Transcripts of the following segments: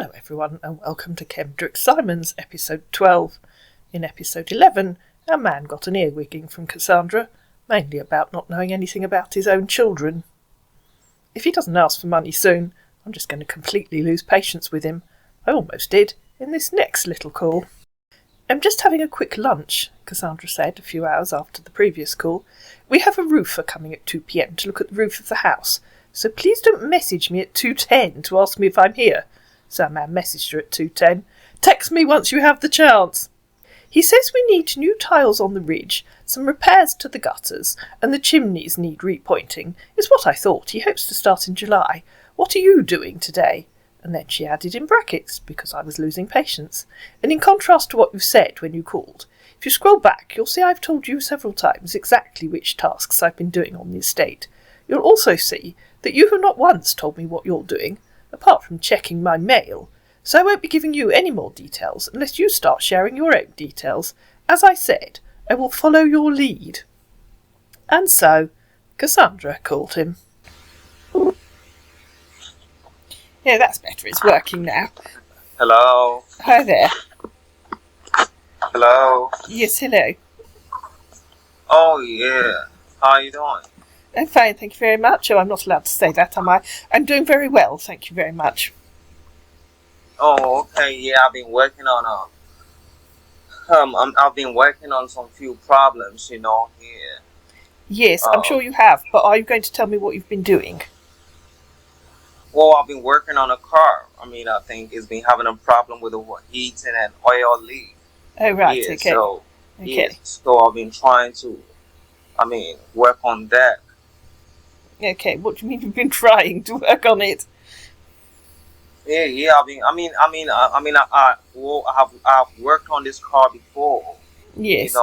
Hello everyone and welcome to Kendrick Simon's episode 12. In episode 11, our man got an earwigging from Cassandra, mainly about not knowing anything about his own children. If he doesn't ask for money soon, I'm just going to completely lose patience with him. I almost did in this next little call. I'm just having a quick lunch, Cassandra said a few hours after the previous call. We have a roofer coming at 2 p.m. to look at the roof of the house, so please don't message me at 2:10 to ask me if I'm here. So our man messaged her at 2:10. Text me once you have the chance. He says we need new tiles on the ridge, some repairs to the gutters, and the chimneys need repointing, is what I thought. He hopes to start in July. What are you doing today? And then she added in brackets, because I was losing patience. And in contrast to what you said when you called, if you scroll back, you'll see I've told you several times exactly which tasks I've been doing on the estate. You'll also see that you have not once told me what you're doing, apart from checking my mail, so I won't be giving you any more details unless you start sharing your own details. As I said, I will follow your lead. And so, Cassandra called him. Yeah, that's better. It's working now. Hello. Hi there. Hello. Yes, hello. Oh, yeah. How are you doing? I'm fine, thank you very much. Oh, I'm not allowed to say that, am I? I'm doing very well, thank you very much. Oh, okay. Yeah, I've been working on I've been working on some few problems, here. Yes, I'm sure you have, but are you going to tell me what you've been doing? Well, I've been working on a car. I think it's been having a problem with the heating and oil leak. Oh, right, yeah, okay. So I've been trying to, work on that. Okay, what do you mean you've been trying to work on it? Yeah. I've worked on this car before. Yes.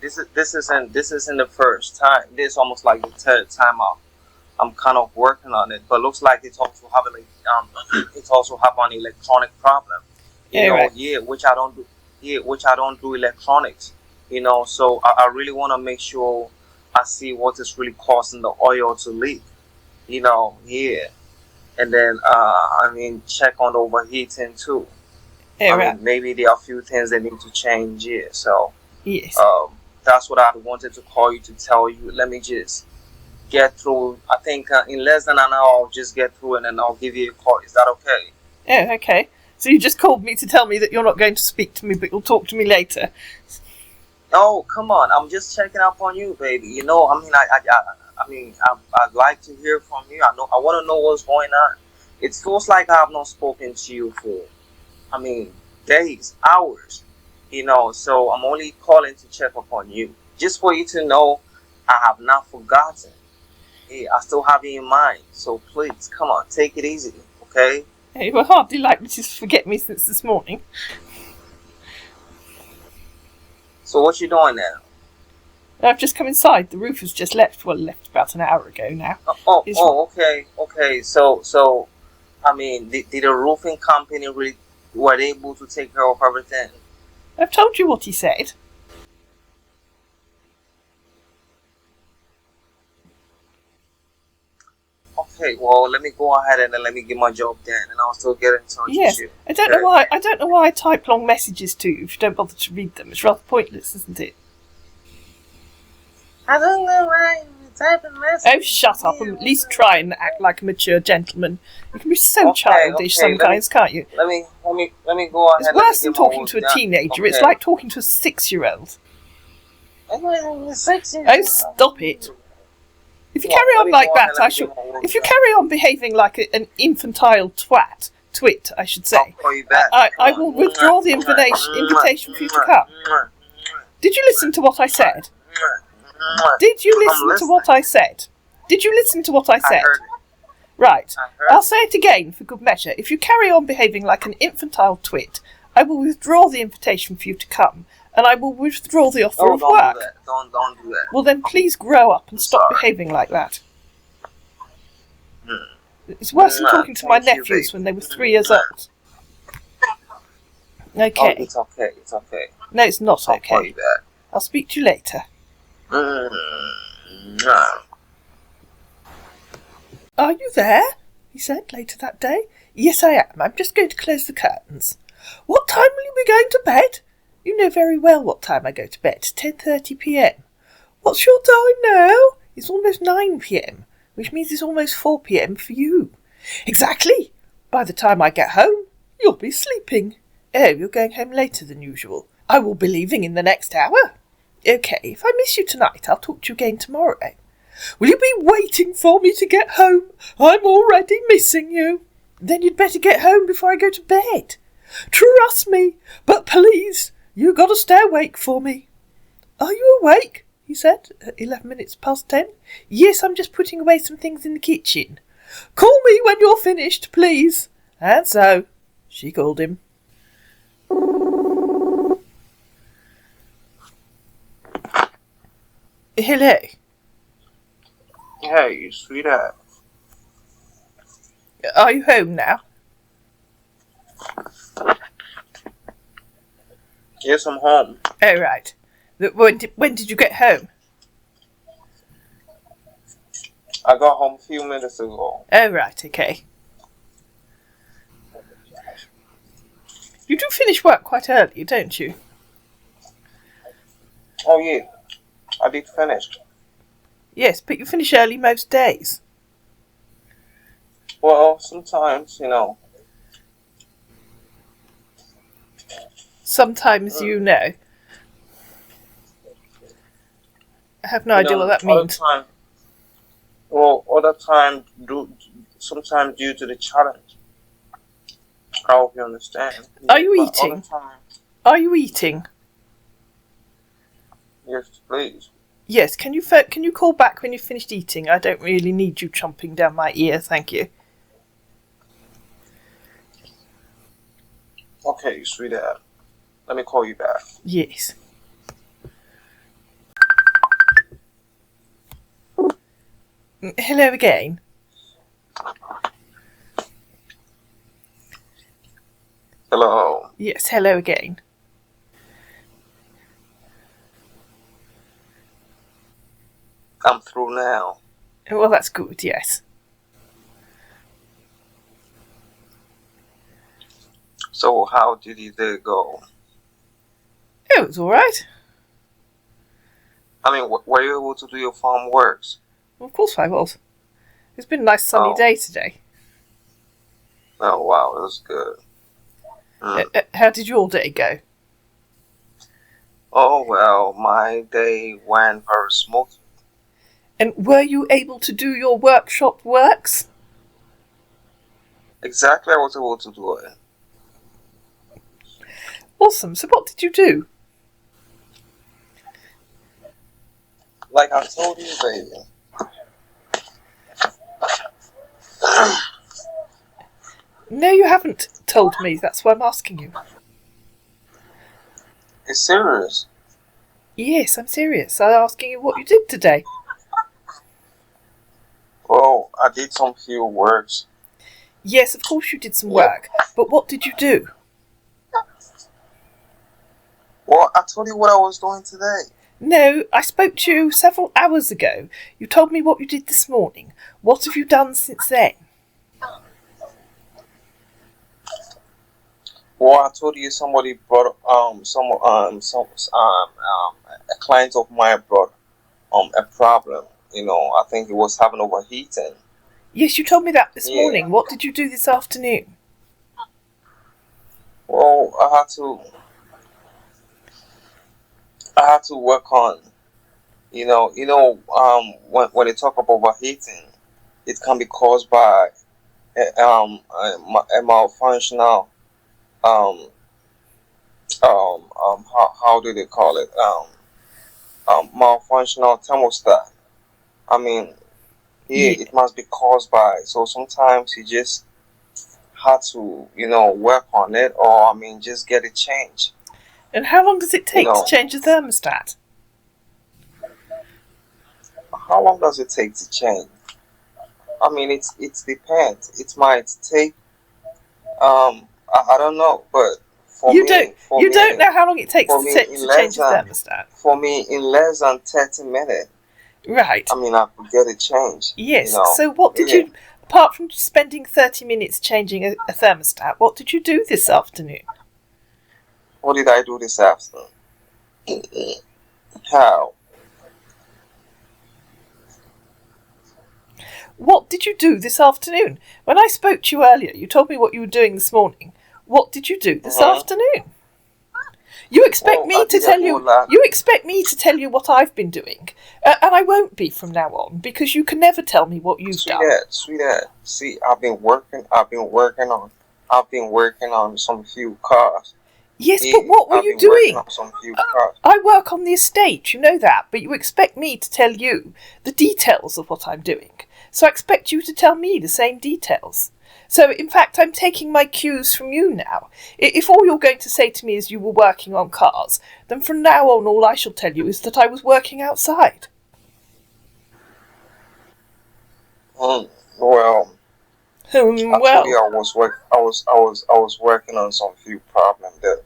This isn't the first time. This is almost like the third time I'm kind of working on it. But looks like it's also having an electronic problem. Which I don't do. Yeah, which I don't do electronics. So I really want to make sure I see what is really causing the oil to leak. And then check on the overheating too. Maybe there are a few things that need to change. Yeah, so yes. That's what I wanted to call you to tell you. Let me just get through. I think in less than an hour I'll just get through and then I'll give you a call. Is that okay? Oh, okay. So you just called me to tell me that you're not going to speak to me, but you'll talk to me later. Oh, come on! I'm just checking up on you, baby. I'd like to hear from you. I want to know what's going on. It feels like I have not spoken to you for, days, hours. So I'm only calling to check up on you, just for you to know I have not forgotten. Hey, I still have you in mind. So please, come on, take it easy, okay? You were hardly likely to forget me since this morning. So what you doing now? I've just come inside. The roof has just left about an hour ago now. Okay. So, did the roofing company really were they able to take care of everything? I've told you what he said. Okay, well, let me go ahead and then let me get my job done, and I'll still get in touch with you. I don't know why I type long messages to you if you don't bother to read them. It's rather pointless, isn't it? I don't know why you type a message. Oh, shut up and at least try and act like a mature gentleman. You can be so childish sometimes, can't you? Let me go ahead. It's worse than talking to a teenager. Okay. It's like talking to a 6-year-old. Oh, stop it. If you carry on like that, if you carry on behaving like an infantile twit, I should say, I will withdraw the invitation for you to come. Did you listen to what I said? Did you listen to what I said? Did you listen to what I said? Right. I'll say it again for good measure. If you carry on behaving like an infantile twit, I will withdraw the invitation for you to come. And I will withdraw the offer of work. Don't do that. Well, then please grow up and stop behaving like that. It's worse than talking to my nephews when they were 3 years old. Okay. Oh, it's okay. No, it's not okay. I'll call you back. I'll speak to you later. Are you there? He said later that day. Yes, I am. I'm just going to close the curtains. What time will you be going to bed? You know very well what time I go to bed. 10:30 p.m. What's your time now? It's almost 9 p.m, which means it's almost 4 p.m. for you. Exactly. By the time I get home, you'll be sleeping. Oh, you're going home later than usual. I will be leaving in the next hour. OK, if I miss you tonight, I'll talk to you again tomorrow. Will you be waiting for me to get home? I'm already missing you. Then you'd better get home before I go to bed. Trust me, but please, you got to stay awake for me. Are you awake? He said at 11 minutes past 10. Yes, I'm just putting away some things in the kitchen. Call me when you're finished, please. And so she called him. Hello. Hey, sweetheart. Are you home now? Yes, I'm home. Oh, right. When did you get home? I got home a few minutes ago. Oh, right, okay. You do finish work quite early, don't you? Oh, yeah. I did finish. Yes, but you finish early most days. Well, sometimes, Sometimes you know. I have no idea what that means. Other time, sometimes due to the challenge. I hope you understand. Are you eating? Are you eating? Yes, please. Yes, can you call back when you've finished eating? I don't really need you chomping down my ear, thank you. Okay, sweetheart. Let me call you back. Yes. Hello again. Hello. Yes, hello again. I'm through now. Well, that's good, yes. So, how did your day go? It was all right. I mean, were you able to do your farm works? Well, of course I was. It's been a nice sunny day today. Oh, wow, that was good. How did your day go? Oh, well, my day went very smooth. And were you able to do your workshop works? Exactly, I was able to do it. Awesome. So what did you do? Like I told you, baby. No, you haven't told me. That's why I'm asking you. It's serious. Yes, I'm serious. I'm asking you what you did today. Well, I did some field works. Yes, of course you did some work. But what did you do? Well, I told you what I was doing today. No, I spoke to you several hours ago. You told me what you did this morning. What have you done since then? Well, I told you somebody brought a client of mine brought a problem. I think it was having overheating. Yes, you told me that this morning. What did you do this afternoon? Well, I had to work on, when they talk about overheating, it can be caused by a malfunctional, how do they call it? Malfunctional thermostat. I mean, it must be caused by. So sometimes you just have to, work on it, or just get it changed. And how long does it take to change a thermostat? How long does it take to change? It depends. It might take, I don't know, but you don't know how long it takes to change a thermostat. For me, in less than 30 minutes. Right. I could get it changed. Yes. So what did you? Apart from spending 30 minutes changing a thermostat, what did you do this afternoon? What did I do this afternoon? How? What did you do this afternoon? When I spoke to you earlier, you told me what you were doing this morning. What did you do this afternoon? You expect me to tell you. You expect me to tell you what I've been doing, and I won't be from now on because you can never tell me what you've done. Sweetheart. See, I've been working on some few cars. Yes, but what were you doing? I work on the estate, you know that, but you expect me to tell you the details of what I'm doing. So I expect you to tell me the same details. So, in fact, I'm taking my cues from you now. If all you're going to say to me is you were working on cars, then from now on all I shall tell you is that I was working outside. Well, I was working on some few problems. The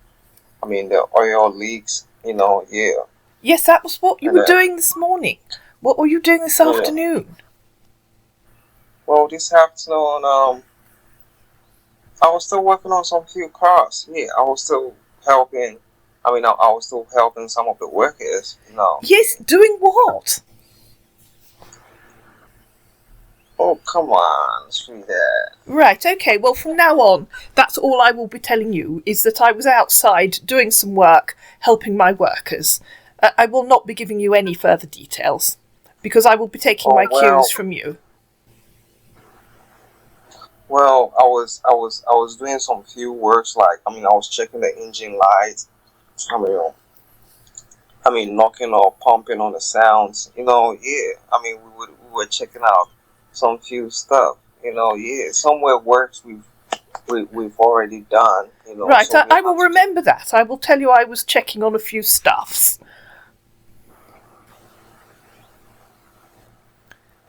oil leaks. Yeah. Yes, that was what you were doing this morning. What were you doing this afternoon? Well, this afternoon, I was still working on some few cars. Yeah, I was still helping. I was still helping some of the workers. Yes, doing what? Oh, come on, sweetheart. Right, okay, well, from now on, that's all I will be telling you, is that I was outside doing some work, helping my workers. I will not be giving you any further details, because I will be taking my cues from you. Well, I was doing some few works, I was checking the engine lights. Knocking or pumping on the sounds. Yeah. We were checking out some few stuff. Yeah. Somewhere works we've already done. Right. So I will remember that. I will tell you I was checking on a few stuffs.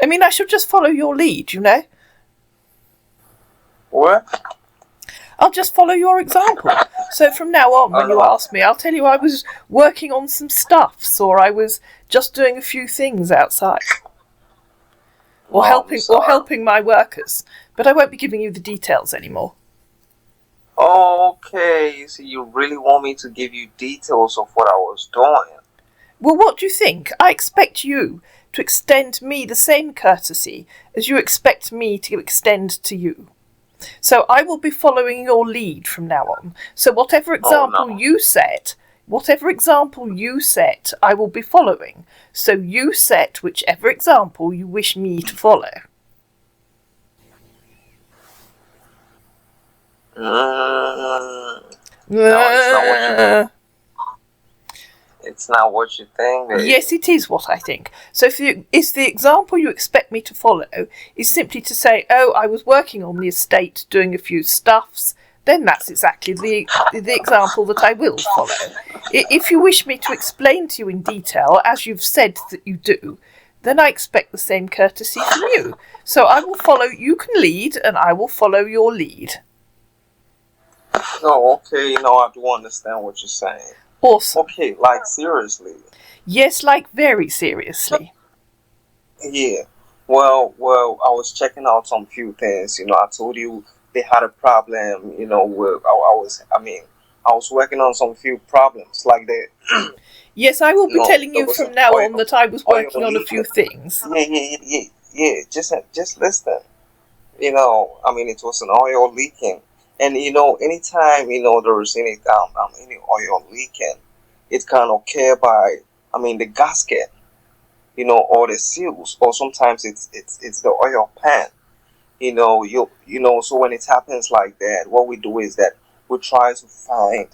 I should just follow your lead, you know. What? I'll just follow your example. So from now on, when you ask me, I'll tell you I was working on some stuffs, or I was just doing a few things outside, or helping my workers. But I won't be giving you the details anymore. Okay, so you really want me to give you details of what I was doing? Well, what do you think? I expect you to extend me the same courtesy as you expect me to extend to you. So I will be following your lead from now on. So whatever example you set, I will be following. So you set whichever example you wish me to follow. It's not what you think. Baby. Yes, it is what I think. So if the example you expect me to follow is simply to say, oh, I was working on the estate doing a few stuffs, then that's exactly the example that I will follow. If you wish me to explain to you in detail, as you've said that you do, then I expect the same courtesy from you. So I will follow, you can lead, and I will follow your lead. No, okay, I do understand what you're saying. Awesome. Okay, seriously. Yes, very seriously. Yeah. Well, I was checking out some few things. I told you they had a problem. Where I was working on some few problems like that. Yes, I will be telling you from now on that I was working on a few things. Yeah. Just listen. It was an oil leaking. And anytime there is any oil leaking, it's kind of caused by the gasket, or the seals, or sometimes it's the oil pan, So when it happens like that, what we do is that we try to find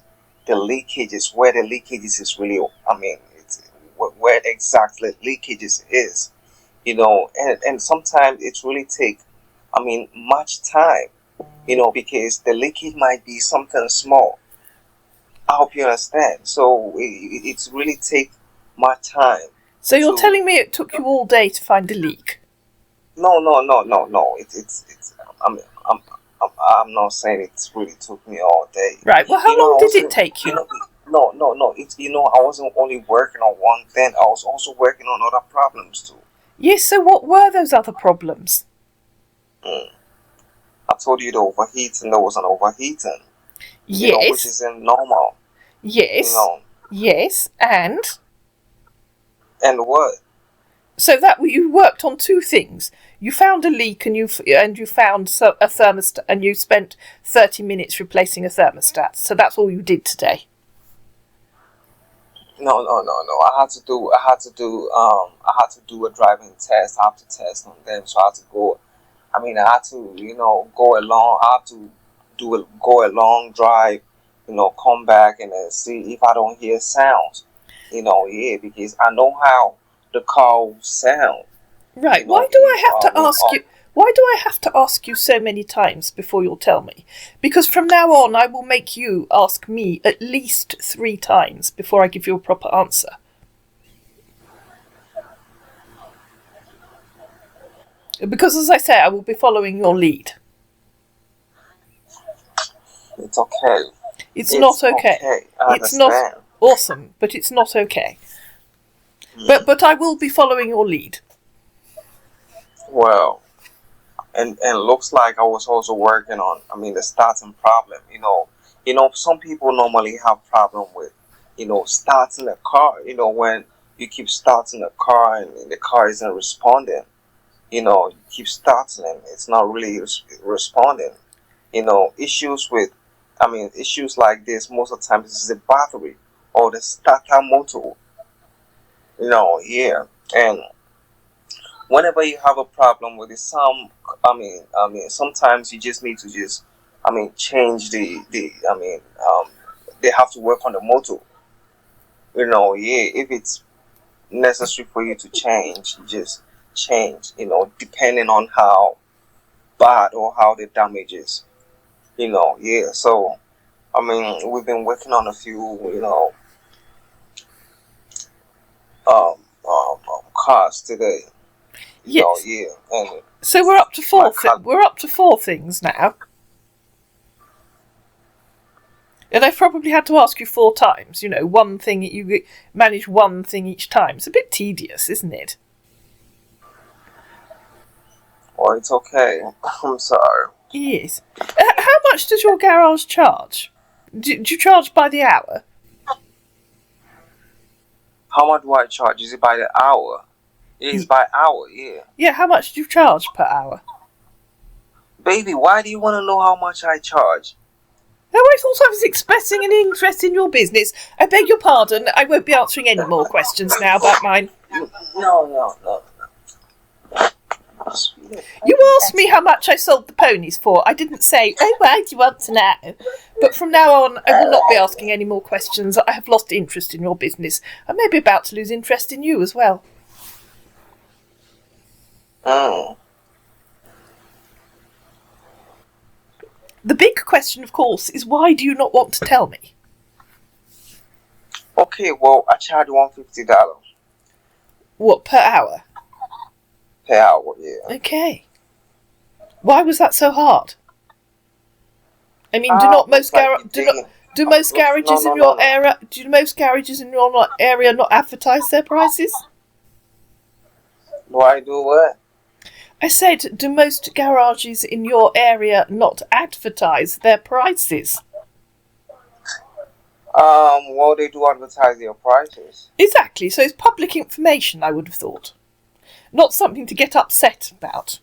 the leakages, where the leakages is really, it's where exactly leakages is, and sometimes it's really take, much time. Because the leakage might be something small. I hope you understand. So it's really take my time. So you're telling me it took you all day to find a leak? No. It's. I'm not saying it really took me all day. Right. Well, how long did it take you? No. It's I wasn't only working on one thing. I was also working on other problems too. Yes. So what were those other problems? Mm. I told you the overheating. There was an overheating. Yes. Which isn't normal. Yes. Yes, and what? So that you worked on two things. You found a leak and you found a thermostat, and you spent 30 minutes replacing a thermostat. So that's all you did today. No. I had to do a driving test. I have to test on them, so I had to go. I had to, go along. I have to go a long drive, come back and then see if I don't hear sounds, because I know how the car will sound. Right. Why do I have to ask you? Why do I have to ask you so many times before you'll tell me? Because from now on, I will make you ask me at least 3 times before I give you a proper answer. Because, as I say, I will be following your lead. It's okay. It's not okay. It's not awesome, but it's not okay. But I will be following your lead. Well, and looks like I was also working on, the starting problem. Some people normally have problem with, starting a car. When you keep starting a car and the car isn't responding. You keep starting and it's not really responding. Issues like this most of the time is the battery or the starter motor. And whenever you have a problem with it, sometimes you just need to change they have to work on the motor. If it's necessary for you to change, you just change, depending on how bad or how the damage is. So, we've been working on a few, cars today. Yes. And so we're up to 4. We're up to 4 things now. And I've probably had to ask you 4 times. One thing, you manage one thing each time. It's a bit tedious, isn't it? Well, it's okay. I'm sorry. Yes. How much does your garage charge? Do you charge by the hour? How much do I charge? Is it by the hour? It is by hour, yeah. Yeah, how much do you charge per hour? Baby, why do you want to know how much I charge? No, I thought I was expressing an interest in your business. I beg your pardon. I won't be answering any more questions now about mine. No. You asked me how much I sold the ponies for. I didn't say, oh, why do you want to know? But from now on, I will not be asking any more questions. I have lost interest in your business. I may be about to lose interest in you as well. Oh. The big question, of course, is why do you not want to tell me? Okay, well, I charge $150. What, per hour? Per hour, yeah. Okay. Why was that so hard? I mean, do most garages in your area not advertise their prices? Do I do what? I said, do most garages in your area not advertise their prices? Well, they do advertise their prices. Exactly, so it's public information, I would have thought. Not something to get upset about.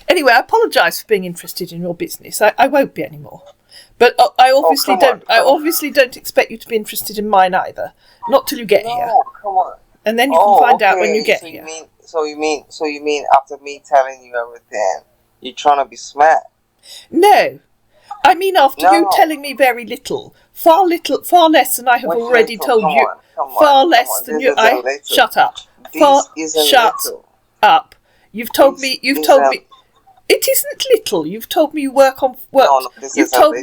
Anyway, I apologise for being interested in your business. I won't be anymore. But I obviously don't expect you to be interested in mine either. Not till you get here. Come on. And then you can find out when you get here. So you mean after me telling you everything, you're trying to be smart? No. I mean after you telling me very little. Far less than I have already told you. Far less than you. Shut up. Shut up. You've told me. It isn't little. You've told me you work on work. No, you've told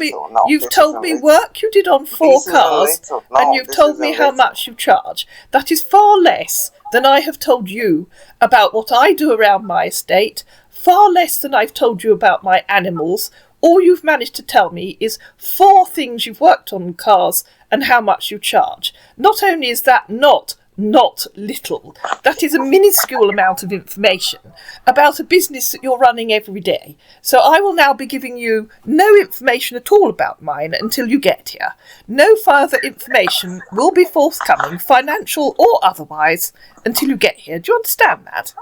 me work you did on 4 cars, and you've told me how much you charge. That is far less than I have told you about what I do around my estate. Far less than I've told you about my animals. All you've managed to tell me is 4 things you've worked on cars and how much you charge. Not only is that not not little. That is a minuscule amount of information about a business that you're running every day. So I will now be giving you no information at all about mine until you get here. No further information will be forthcoming, financial or otherwise, until you get here. Do you understand that?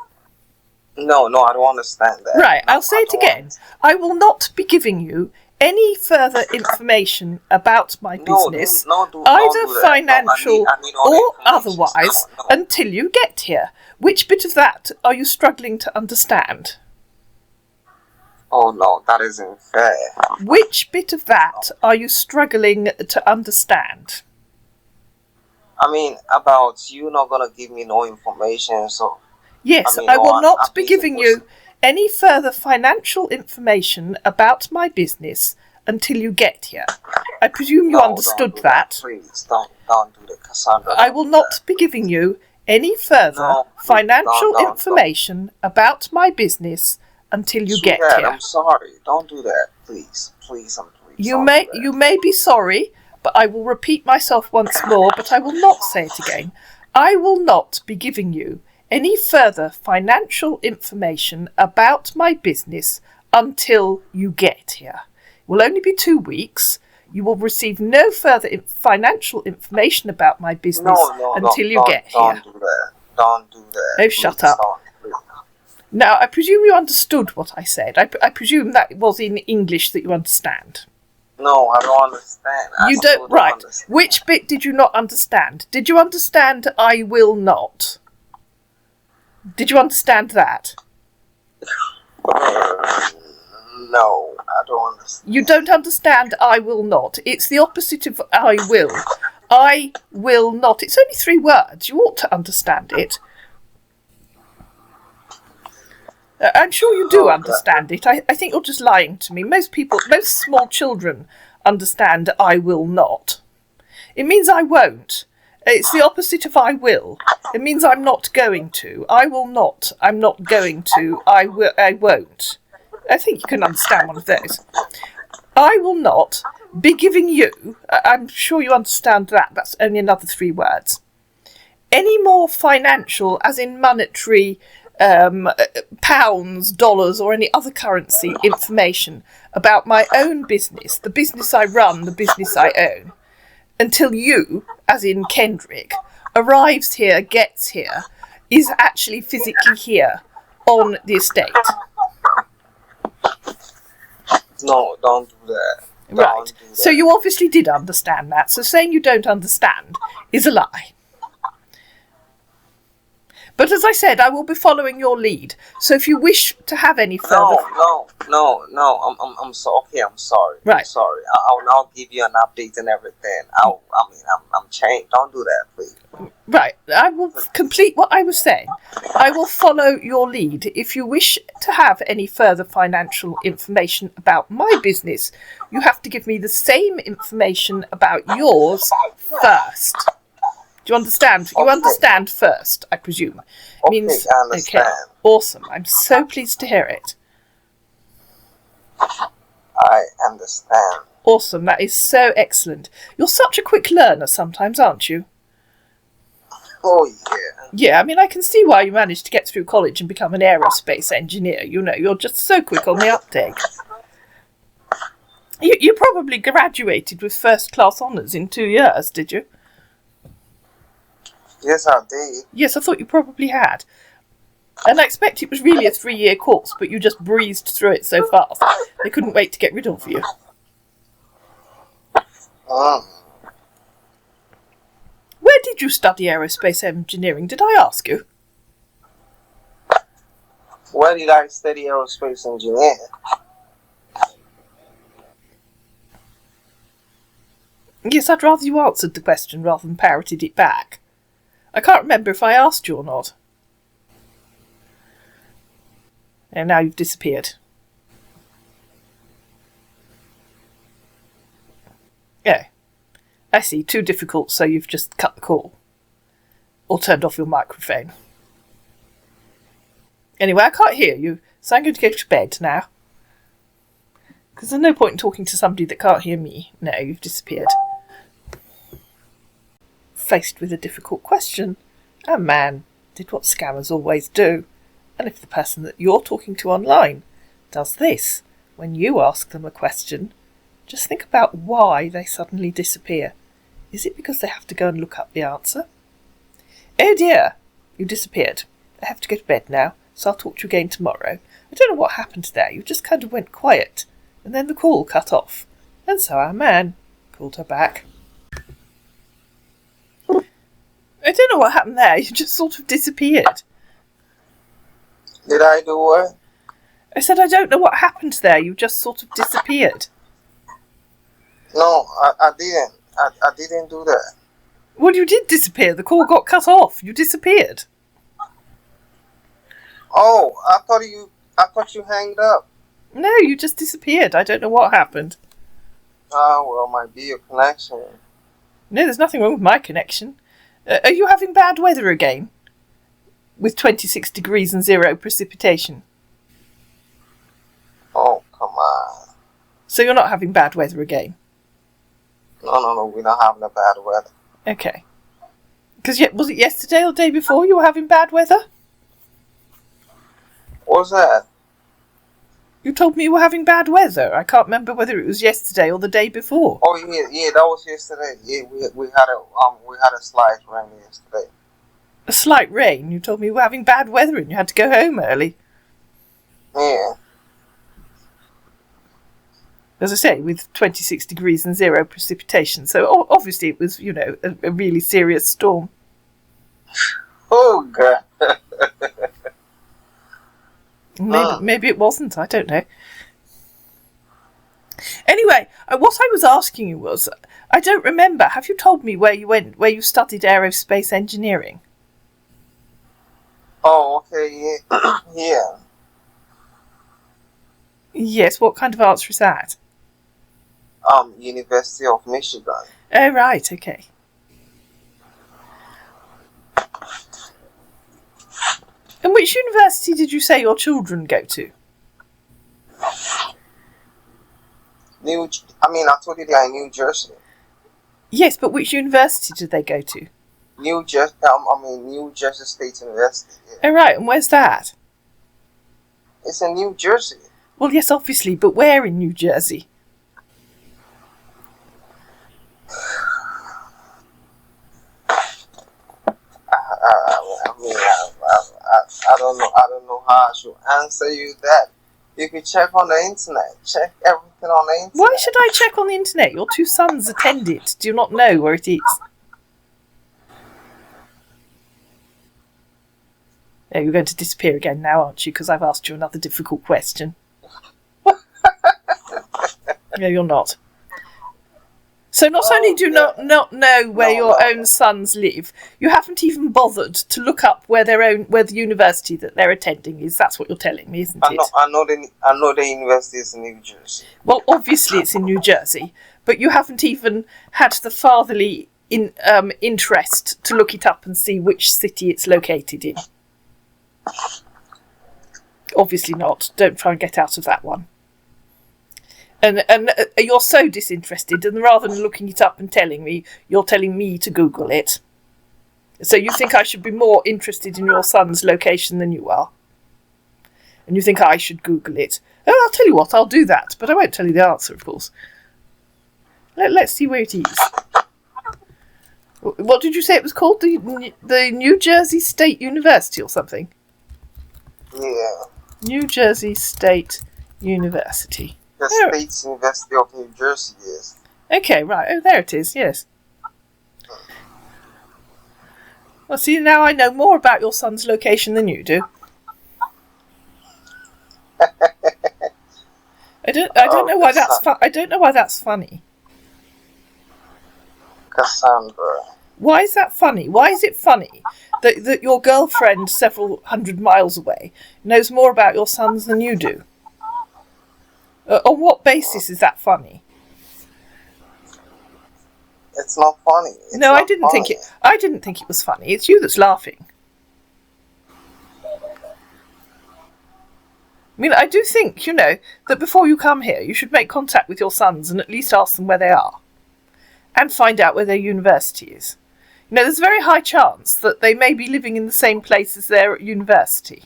No, I don't understand that. Right, I'll say it again. I will not be giving you any further information about my business, either financial or otherwise, until you get here. Which bit of that are you struggling to understand? Oh no, that isn't fair. Which bit of that are you struggling to understand? I mean, about you not gonna give me no information, so... Yes, I will not be giving you any further financial information about my business until you get here. I presume you understood that. Please, don't do that, Cassandra. I will not be giving you any further financial information about my business until you get here. I'm sorry. Don't do that, please. Please. You may be sorry, but I will repeat myself once more, but I will not say it again. I will not be giving you any further financial information about my business until you get here. It will only be 2 weeks. You will receive no further financial information about my business until you get here. Don't do that. Don't do that. Oh, shut up. Now, I presume you understood what I said. I presume that was in English that you understand. No, I don't understand. You don't? Right. Understand. Which bit did you not understand? Did you understand I will not? Did you understand that? No, I don't understand. You don't understand I will not. It's the opposite of I will. I will not. It's only 3 words. You ought to understand it. I'm sure you do understand it. I think you're just lying to me. Most small children understand I will not. It means I won't. It's the opposite of I will. It means I'm not going to. I will not. I'm not going to. I won't. I think you can understand one of those. I will not be giving you, I'm sure you understand that, that's only another 3 words, any more financial, as in monetary, pounds, dollars, or any other currency information about my own business, the business I run, the business I own, until you, as in Kendrick, arrives here, gets here, is actually physically here on the estate. No, don't do that. Right. So you obviously did understand that. So saying you don't understand is a lie. But as I said, I will be following your lead. So if you wish to have any further... No. I'm sorry. Right. I'm sorry. I'll now give you an update and everything. I'm changed. Don't do that, please. Right. I will complete what I was saying. I will follow your lead. If you wish to have any further financial information about my business, you have to give me the same information about yours first. Do you understand? You understand first, I presume. It means, I understand. Okay, awesome. I'm so pleased to hear it. I understand. Awesome. That is so excellent. You're such a quick learner sometimes, aren't you? Oh, yeah. Yeah, I mean, I can see why you managed to get through college and become an aerospace engineer. You know, you're just so quick on the uptake. You probably graduated with first-class honours in 2 years, did you? Yes, I did. Yes, I thought you probably had. And I expect it was really a 3-year course, but you just breezed through it so fast. They couldn't wait to get rid of you. Where did you study aerospace engineering? Did I ask you? Where did I study aerospace engineering? Yes, I'd rather you answered the question rather than parroted it back. I can't remember if I asked you or not. And now you've disappeared. Yeah. I see. Too difficult, so you've just cut the call. Or turned off your microphone. Anyway, I can't hear you, so I'm going to go to bed now. Because there's no point in talking to somebody that can't hear me. No, you've disappeared. Faced with a difficult question, A man did what scammers always do, and if the person that you're talking to online does this, when you ask them a question, just think about why they suddenly disappear. Is it because they have to go and look up the answer? Oh dear, you disappeared. I have to go to bed now, so I'll talk to you again tomorrow. I don't know what happened there, you just kind of went quiet, and then the call cut off. And so our man called her back. I don't know what happened there, you just sort of disappeared. Did I do what? I said I don't know what happened there, you just sort of disappeared. No, I didn't. I didn't do that. Well, you did disappear. The call got cut off. You disappeared. Oh, I thought you hanged up. No, you just disappeared. I don't know what happened. Oh, well, might be your connection. No, there's nothing wrong with my connection. Are you having bad weather again? With 26 degrees and 0 precipitation. Oh, come on. So you're not having bad weather again? No, we're not having a bad weather. Okay. Because was it yesterday or the day before you were having bad weather? What's that? You told me you were having bad weather. I can't remember whether it was yesterday or the day before. Oh yeah, that was yesterday. Yeah, we had a slight rain yesterday. A slight rain? You told me you were having bad weather and you had to go home early. Yeah. As I say, with 26 degrees and 0 precipitation. So obviously it was, a really serious storm. Oh, God. Maybe it wasn't. I don't know. Anyway, what I was asking you was, I don't remember. Have you told me where you went, where you studied aerospace engineering? Oh, okay. Yeah. Yes, what kind of answer is that? University of Michigan. Oh, right, okay. And which university did you say your children go to? I told you they're in New Jersey. Yes, but which university did they go to? New Jersey State University. Yeah. Oh, right, and where's that? It's in New Jersey. Well, yes, obviously, but where in New Jersey? I don't know. I don't know how I should answer you that. You can check on the internet. Check everything on the internet. Why should I check on the internet? Your two sons attended. Do you not know where it is? Yeah, you're going to disappear again now, aren't you? Because I've asked you another difficult question. No, you're not. So not only do you not know where your own sons live, you haven't even bothered to look up where the university that they're attending is. That's what you're telling me, isn't it? I know the university is in New Jersey. Well, obviously it's in New Jersey, but you haven't even had the fatherly interest to look it up and see which city it's located in. Obviously not. Don't try and get out of that one. And you're so disinterested, and rather than looking it up and telling me, you're telling me to Google it. So you think I should be more interested in your son's location than you are. And you think I should Google it. Oh, I'll tell you what, I'll do that, but I won't tell you the answer, of course. Let's see where it is. What did you say it was called? The New Jersey State University or something? Yeah. New Jersey State University. The State University of New Jersey, yes. Okay, right. Oh, there it is, yes. Well, see, now I know more about your son's location than you do. I don't know why that's I don't know why that's funny. Cassandra. Why is that funny? Why is it funny that your girlfriend several hundred miles away knows more about your sons than you do? On what basis is that funny? It's not funny. I didn't think it. I didn't think it was funny. It's you that's laughing. I mean, I do think, that before you come here, you should make contact with your sons and at least ask them where they are. And find out where their university is. Now, there's a very high chance that they may be living in the same place as they're at university.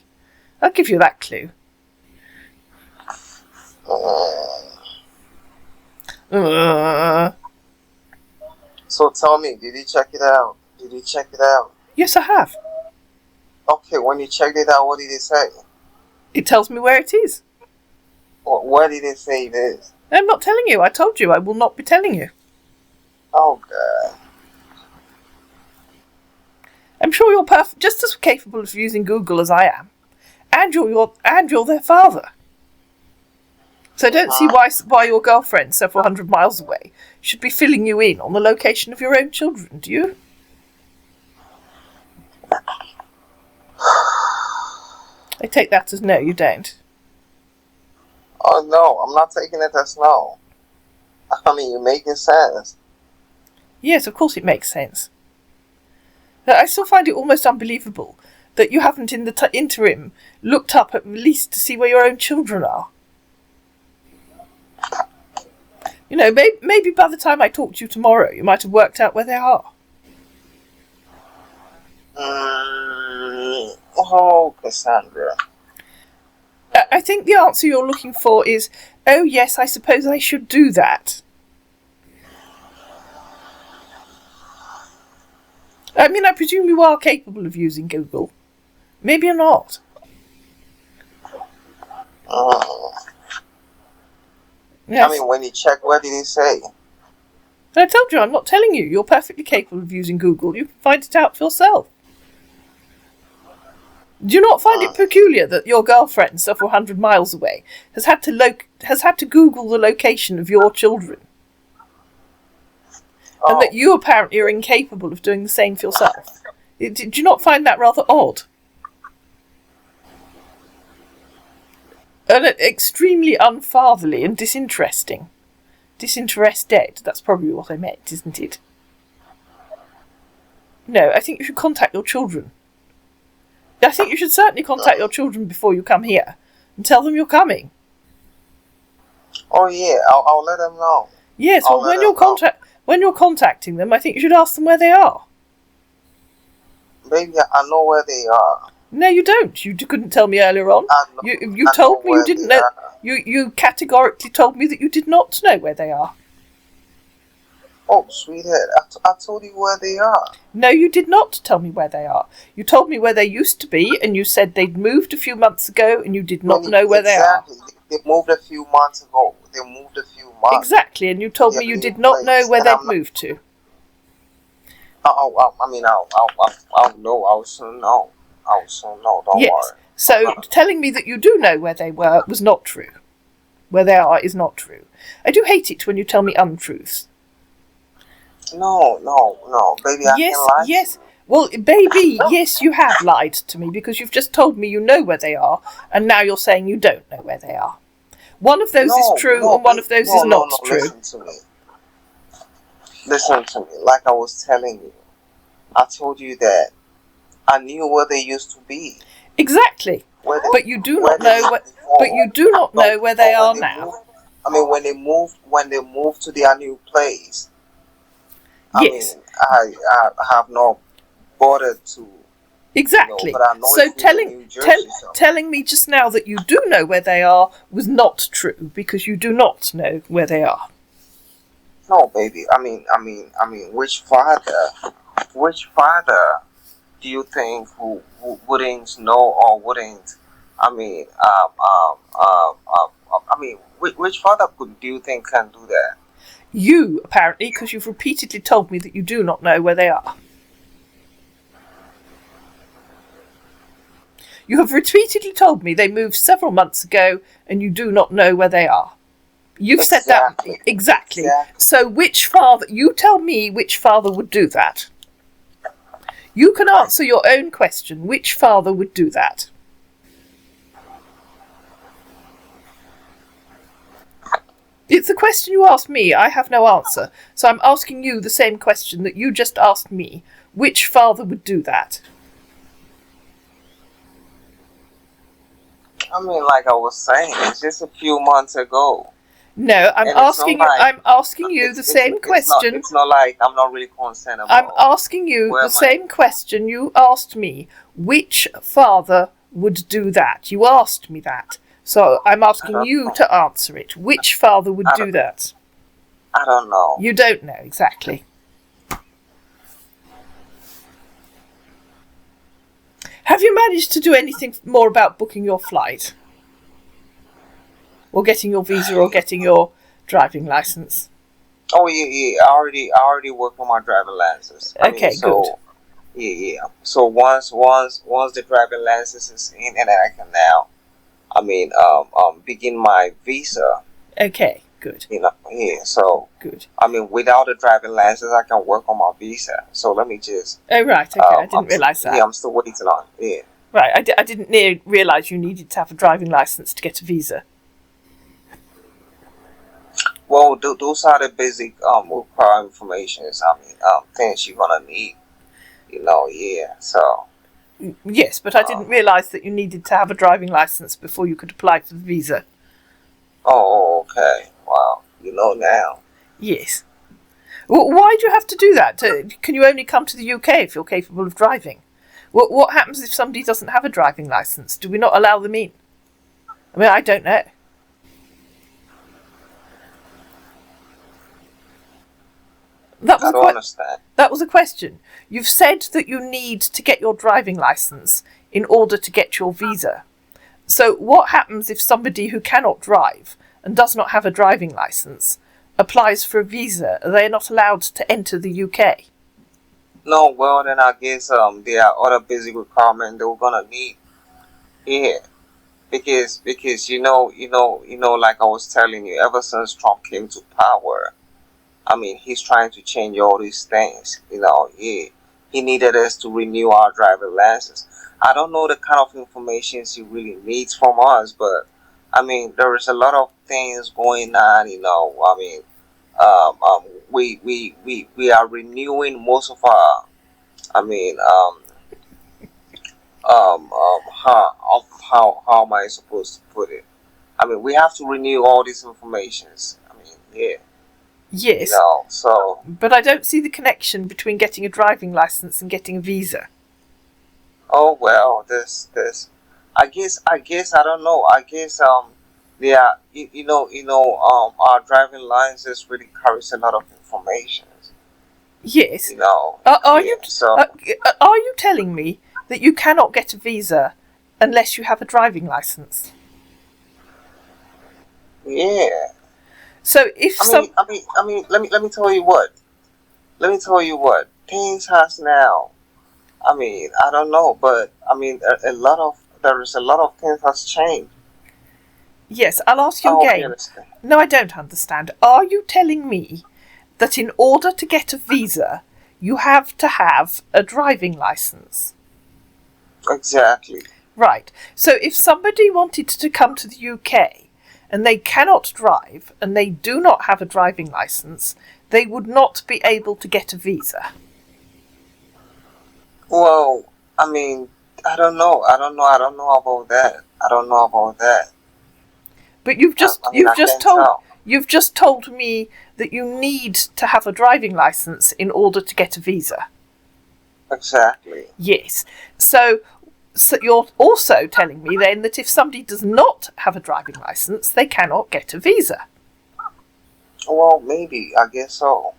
I'll give you that clue. So tell me, did you check it out? Yes, I have. Okay, when you checked it out, what did it say? It tells me where it is. Where did it say it is? I'm not telling you. I told you I will not be telling you. Oh, God. I'm sure you're just as capable of using Google as I am. And you're their father. So I don't see why your girlfriend, several hundred miles away, should be filling you in on the location of your own children, do you? I take that as no, you don't. Oh, no, I'm not taking it as no. I mean, you're making sense. Yes, of course it makes sense. I still find it almost unbelievable that you haven't in the interim looked up at least to see where your own children are. You know, maybe by the time I talk to you tomorrow, you might have worked out where they are. Oh, Cassandra. I think the answer you're looking for is, oh yes, I suppose I should do that. I mean, I presume you are capable of using Google. Maybe you're not. Yes. I mean, when you check, what did it say? I told you, I'm not telling you. You're perfectly capable of using Google. You can find it out for yourself. Do you not find it peculiar that your girlfriend, several hundred miles away, has had to Google the location of your children? And that you apparently are incapable of doing the same for yourself? Do you not find that rather odd? And extremely unfatherly and disinteresting. Disinterested, that's probably what I meant, isn't it? No, I think you should contact your children. I think you should certainly contact your children before you come here and tell them you're coming. Oh yeah, I'll let them know. Yes, well, when you're contacting them, I think you should ask them where they are. Baby, I know where they are. No, you don't. You couldn't tell me earlier on. You told me you didn't know. You categorically told me that you did not know where they are. Oh, sweetheart, I told you where they are. No, you did not tell me where they are. You told me where they used to be, and you said they'd moved a few months ago, and you did not know where they are. Exactly. They moved a few months ago. Exactly, and you told me you did not know where they'd moved to. I'll know. I'll soon know. Don't worry. So telling me that you do know where they were was not true. Where they are is not true. I do hate it when you tell me untruths. No, baby, I can't lie. Yes. Well, baby, yes, you have lied to me because you've just told me you know where they are, and now you're saying you don't know where they are. One of those is true, and one of those is not true. Listen to me. Like I was telling you, I told you that I knew where they used to be. Exactly. But you do not know where they are now. I mean, when they moved to their new place. Yes. I mean, I have no bothered to. Exactly. So telling me just now that you do know where they are was not true because you do not know where they are. No, baby. I mean, which father do you think who wouldn't know or wouldn't? Which father do you think can do that? You, apparently, because you've repeatedly told me that you do not know where they are. You have repeatedly told me they moved several months ago and you do not know where they are. You've said that. Exactly. So you tell me which father would do that. You can answer your own question. Which father would do that? It's a question you asked me. I have no answer. So I'm asking you the same question that you just asked me. Which father would do that? I mean, like I was saying, it's just a few months ago. No, I'm And it's not asking you. like I'm asking you the same question. It's not like I'm not really concerned about. I'm asking you where the same question you asked me. Which father would do that? You asked me that. So I'm asking you to answer it. Which father would do that? I don't know. You don't know exactly. Have you managed to do anything more about booking your flight? Or getting your visa or getting your driving license? Oh yeah. I already worked on my driving license. Okay, good. Yeah. So once the driving license is in, and then I can now, begin my visa. Okay, good. So good. Without a driving license, I can work on my visa. So let me just. Oh right, okay. I didn't realise that. Yeah, I'm still waiting on. Yeah. Right, I didn't realise you needed to have a driving licence to get a visa. Well, those are the basic required informations. Things you're gonna need. So. Yes, but I didn't realise that you needed to have a driving licence before you could apply for the visa. Oh, okay. Wow. You know now. Yes. Well, why do you have to do that? Can you only come to the UK if you're capable of driving? What happens if somebody doesn't have a driving licence? Do we not allow them in? I don't know. I don't understand. That was a question. You've said that you need to get your driving licence in order to get your visa. So what happens if somebody who cannot drive and does not have a driving licence applies for a visa? Are they not allowed to enter the UK? No, well then I guess there are other basic requirements that we're gonna need here. Because like I was telling you, ever since Trump came to power, he's trying to change all these things. He needed us to renew our driver license. I don't know the kind of information he really needs from us, but there is a lot of things going on. We are renewing most of our. How am I supposed to put it? We have to renew all these informations. Yeah. Yes. So. But I don't see the connection between getting a driving licence and getting a visa. Oh well, this. I guess I don't know. I guess yeah. Our driving license really carries a lot of information. Yes. Are you telling me that you cannot get a visa unless you have a driving licence? Yeah. So if let me tell you what. Things has now. I don't know, but there is a lot of things has changed. Yes, I'll ask you again. No, I don't understand. Are you telling me that in order to get a visa, you have to have a driving licence? Exactly. Right. So if somebody wanted to come to the UK and they cannot drive and they do not have a driving licence, they would not be able to get a visa. Well, I don't know. I don't know about that. But you've just told me that you need to have a driving licence in order to get a visa. Exactly. Yes. So you're also telling me then that if somebody does not have a driving licence, they cannot get a visa. Well, maybe. I guess so.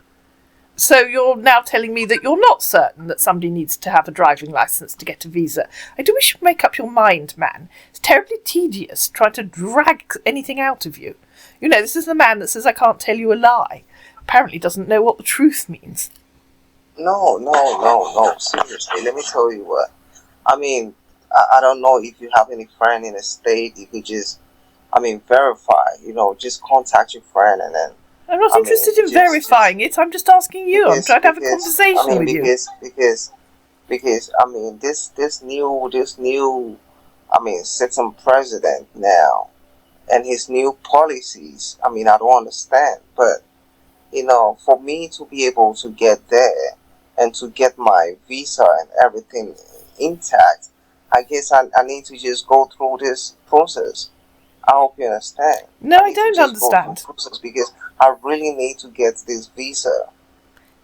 So you're now telling me that you're not certain that somebody needs to have a driving licence to get a visa. I do wish you'd make up your mind, man. It's terribly tedious trying to drag anything out of you. This is the man that says I can't tell you a lie. Apparently doesn't know what the truth means. No. Seriously, let me tell you what. I don't know if you have any friend in the state. You could just, verify. Just contact your friend and then. I'm not interested in verifying it. I'm just asking you. I'm trying to have a conversation with you. Because this new sitting president now, and his new policies. I don't understand, but for me to be able to get there and to get my visa and everything intact, I guess I need to just go through this process. I hope you understand. No, I need to don't just go through understand. the process because I really need to get this visa.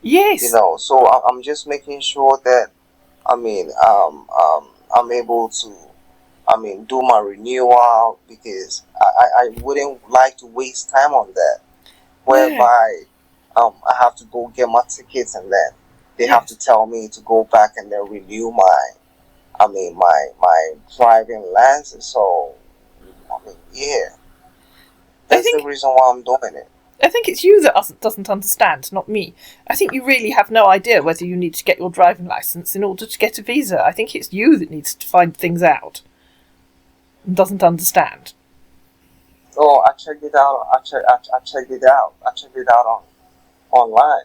Yes. So I'm just making sure that I'm able to do my renewal because I wouldn't like to waste time on that. Yeah. Whereby I have to go get my tickets and then they have Yes. to tell me to go back and then renew my driving license. So yeah, I that's the think reason why I'm doing it. I think it's you that doesn't understand, not me. I think you really have no idea whether you need to get your driving licence in order to get a visa. I think it's you that needs to find things out and doesn't understand. Oh, I checked it out. I checked it out. I checked it out online.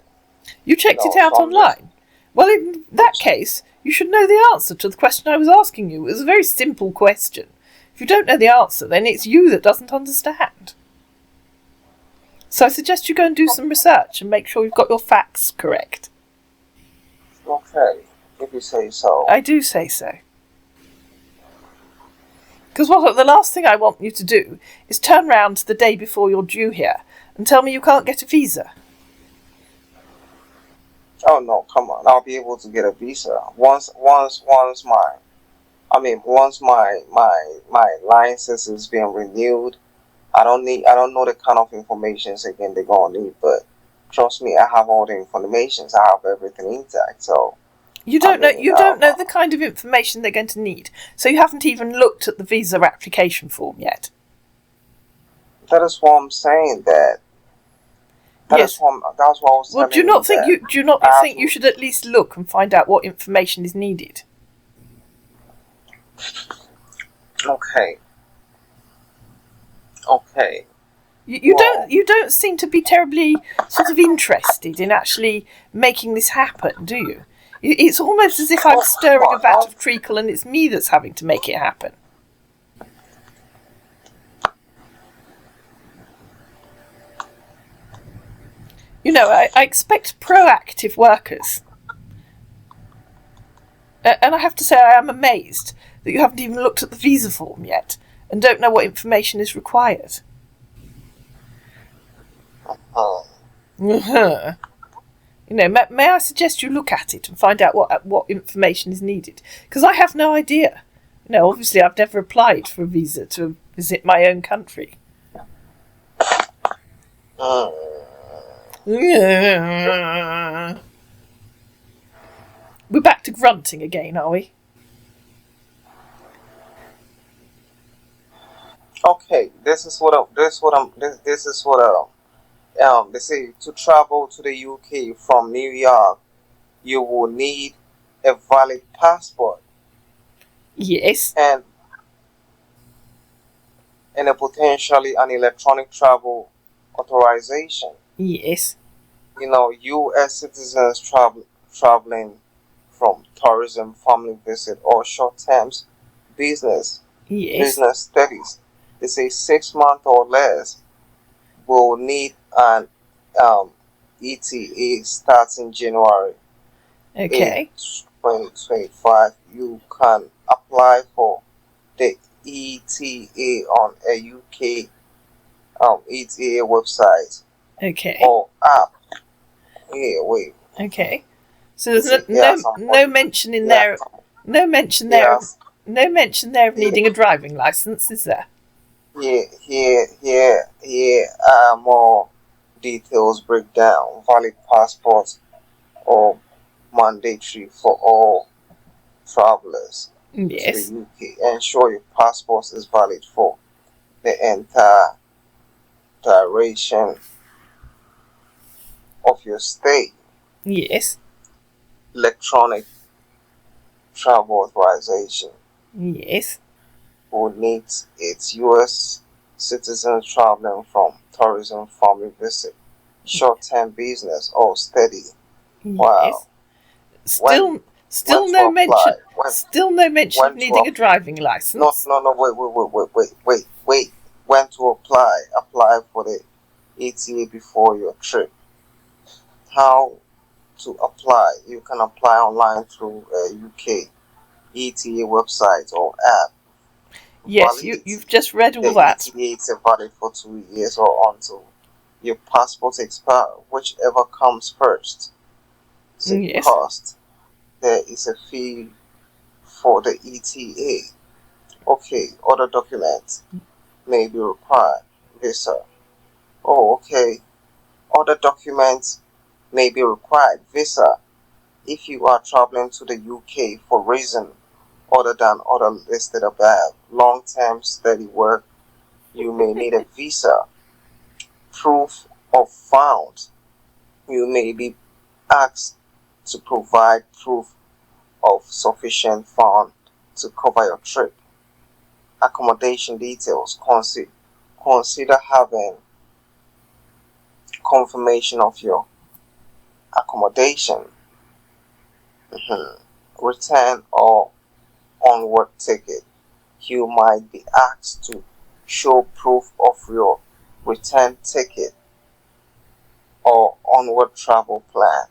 You checked it out So I'm just. online. Well, in that case, you should know the answer to the question I was asking you. It was a very simple question. If you don't know the answer, then it's you that doesn't understand. So I suggest you go and do some research and make sure you've got your facts correct. Okay, if you say so. I do say so. Because the last thing I want you to do is turn round the day before you're due here and tell me you can't get a visa. Oh no, come on! I'll be able to get a visa once my license is being renewed. I don't know the kind of information again they're gonna need, but trust me, I have all the information. I have everything intact. So You don't know the kind of information they're going to need, so you haven't even looked at the visa application form yet. that is what I'm saying. That's what I was Well, telling do you not think that you should at least look and find out what information is needed? Okay. You don't seem to be terribly sort of interested in actually making this happen, do you? It's almost as if I'm stirring a vat of treacle and it's me that's having to make it happen. I expect proactive workers. And I have to say I am amazed that you haven't even looked at the visa form yet and don't know what information is required. Uh-huh. May I suggest you look at it and find out what information is needed? Because I have no idea. Obviously I've never applied for a visa to visit my own country. We're back to grunting again, are we? Okay, this is what they say to travel to the UK from New York, you will need a valid passport. Yes. And a potentially an electronic travel authorization. Yes. U.S. citizens traveling from tourism, family visit, or short-term business studies. They say 6 months or less will need an ETA starting January 8th, 2025. You can apply for the ETA on a UK ETA website or app. Yeah, wait. Okay. So there's no mention in there. No mention there. No mention there of needing a driving license, is there? More details breakdown. Valid passports or mandatory for all travelers to the UK. Ensure your passport is valid for the entire duration of your stay. Yes. Electronic travel authorization. Yes. Who needs its US citizens traveling from tourism, family visit, short-term business, or study. Wow. Still no mention of needing a driving license. No, wait. When to apply? Apply for the ETA before your trip. How to apply? You can apply online through a UK ETA website or app. Yes, valid. you've just read all The that. ETA is valid for 2 years or until your passport expires, whichever comes first. The Yes. cost. There is a fee for the ETA. Okay, other documents may be required. Visa. Oh, okay. Other documents may be required. Visa. If you are traveling to the UK for reason other than other listed above, long-term steady work, you may need a visa. Proof of funds. You may be asked to provide proof of sufficient funds to cover your trip. Accommodation details. Consider having confirmation of your accommodation. Return or onward ticket. You might be asked to show proof of your return ticket or onward travel plan.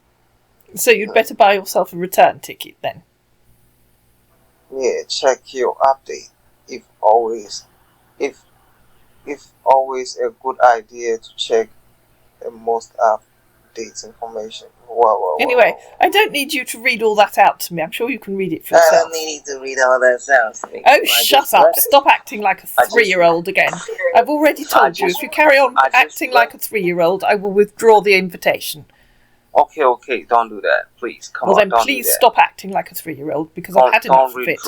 So you'd better buy yourself a return ticket then. Yeah, check your update. If always a good idea to check the most updates information. Anyway, I don't need you to read all that out to me. I'm sure you can read it for I yourself. don't need to read all that out to me. Oh, shut up. Stop acting like a 3-year-old again. I've already told you, if you carry on acting like a 3-year-old, I will withdraw the invitation. Okay, don't do that. Please, come on, Well, then don't please do that. stop acting like a 3-year-old, because I've had enough of it.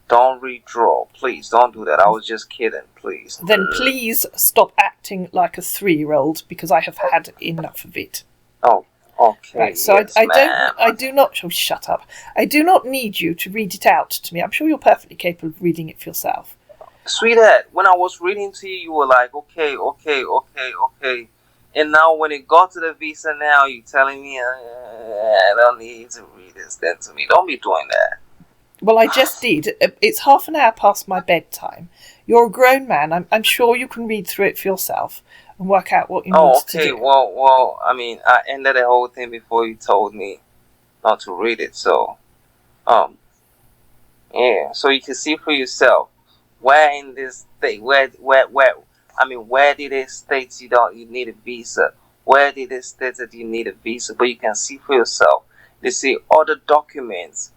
Don't redraw. Please, don't do that. I was just kidding, please. Then please stop acting like a 3-year-old, because I have had enough of it. Oh, okay. Right, so yes, I do not... Oh, shut up. I do not need you to read it out to me. I'm sure you're perfectly capable of reading it for yourself. Sweetheart, when I was reading to you, you were like, okay. And now when it got to the visa now, you're telling me, I don't need to read this then to me. Don't be doing that. Well, I just did. It's half an hour past my bedtime. You're a grown man. I'm sure you can read through it for yourself and work out what you need to do. Well, I mean, I ended the whole thing before you told me not to read it. So, yeah. So you can see for yourself where in this state, where did it state you need a visa? Where did it state that you need a visa? But you can see for yourself. They say other documents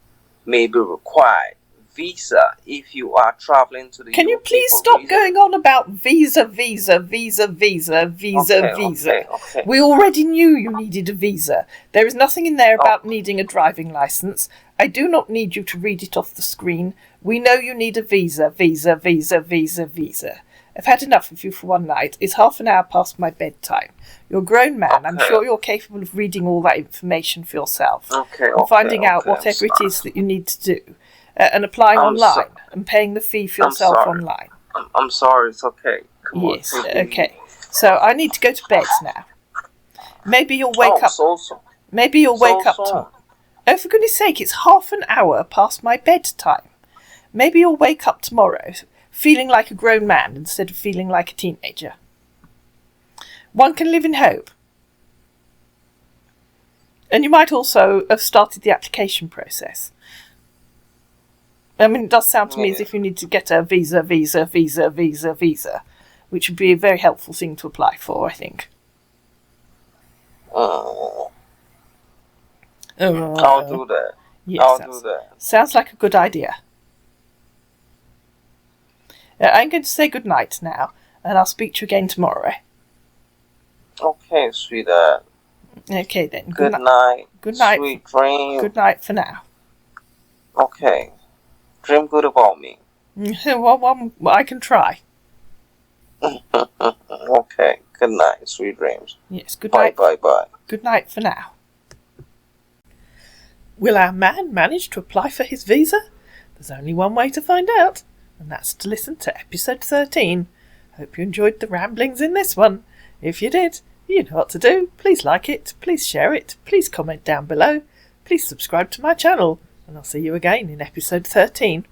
may be required. Visa if you are traveling to the Can you please stop going on about visa? Okay. We already knew you needed a visa. There is nothing in there about needing a driving licence. I do not need you to read it off the screen. We know you need a visa. I've had enough of you for one night. It's half an hour past my bedtime. You're a grown man. Okay. I'm sure you're capable of reading all that information for yourself. And finding out whatever it is that you need to do. And applying online and paying the fee for yourself online. I'm sorry, it's okay. Come on. Yes, okay. So I need to go to bed now. Maybe you'll wake up. Maybe you'll wake up tomorrow. Oh, for goodness sake, it's half an hour past my bedtime. Maybe you'll wake up tomorrow feeling like a grown man instead of feeling like a teenager. One can live in hope. And you might also have started the application process. I mean, it does sound to me as if you need to get a visa, which would be a very helpful thing to apply for, I think. I'll do that. Yes, I'll do that. Sounds like a good idea. I'm going to say good night now, and I'll speak to you again tomorrow. Okay, sweetheart. Okay then. Good night. Good night. Sweet dream. Good night for now. Okay. Dream good about me. Well, I can try. Okay. Good night. Sweet dreams. Yes, good night. Bye. Good night for now. Will our man manage to apply for his visa? There's only one way to find out, and that's to listen to episode 13. Hope you enjoyed the ramblings in this one. If you did, you know what to do. Please like it, please share it, please comment down below, please subscribe to my channel, and I'll see you again in episode 13.